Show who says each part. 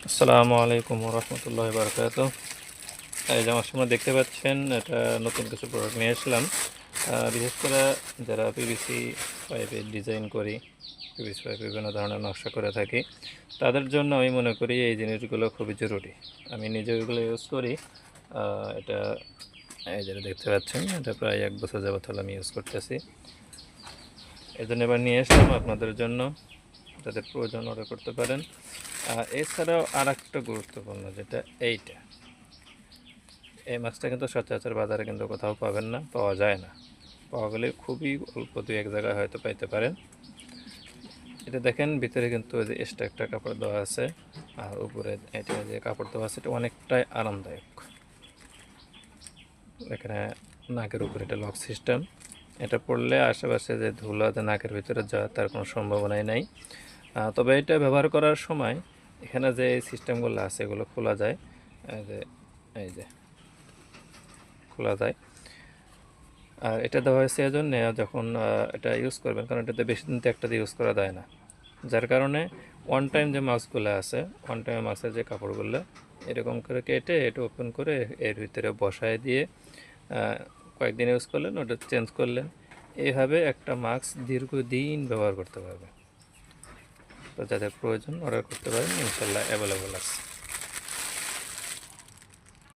Speaker 1: আসসালামু আলাইকুম রহমতুল্লাহ বারকাত। এই যে আমার সামনে দেখতে পাচ্ছেন, এটা নতুন কিছু প্রোডাক্ট নিয়ে আসলাম। বিশেষ করে যারা পিভিসি পাইপের ডিজাইন করি, পিভিসি পাইপ বিভিন্ন ধরনের নকশা করে থাকি, তাদের জন্য আমি মনে করি এই জিনিসগুলো খুবই জরুরি। আমি নিজে এগুলো ইউজ করি। এটা এই যেটা দেখতে পাচ্ছেন, এটা প্রায় 1 বছর যাবত হলো আমি ইউজ করতেছি। এই জন্য এবার নিয়ে আসলাম আপনাদের জন্য, যাদের প্রয়োজন অর্ডার করতে পারেন। এছাড়াও আর একটা গুরুত্বপূর্ণ, যেটা এইটা, এই মাছটা কিন্তু সচরাচর বাজারে কিন্তু কোথাও পাবেন না, পাওয়া যায় না। পাওয়া গেলে খুবই অল্প 2-1 জায়গায় হয়তো পাইতে পারেন। এটা দেখেন, ভিতরে কিন্তু ওই যে এক্সট্রা একটা কাপড় দেওয়া আছে, আর উপরে এটা যে কাপড় দেওয়া আছে, এটা অনেকটাই আরামদায়ক। এখানে নাকের উপরে এটা লক সিস্টেম, এটা পড়লে আশেপাশে যে ধুলো নাকের ভিতরে যাওয়ার তার কোনো সম্ভাবনাই নাই। তবে এটা ব্যবহার করার সময় এখানে যে সিস্টেমগুলো আছে এগুলো খোলা যায়। এই যে খোলা যায়। আর এটা দেওয়া হয়েছে এজন্য, যখন এটা ইউজ করবেন, কারণ এটাতে বেশি দিন তো একটাতে ইউজ করা যায় না। যার কারণে ওয়ান টাইম যে মাস্কগুলো আছে, ওয়ান টাইম মাস্কের যে কাপড়গুলো এরকম করে কেটে এটা ওপেন করে এর ভিতরে বসায় দিয়ে কয়েকদিন ইউজ করলেন, ওটা চেঞ্জ করলেন। এইভাবে একটা মাস্ক দীর্ঘদিন ব্যবহার করতে পারবে। তো যাদের প্রয়োজন অর্ডার করতে পারেন, ইনশাল্লাহ অ্যাভেলেবল আছে।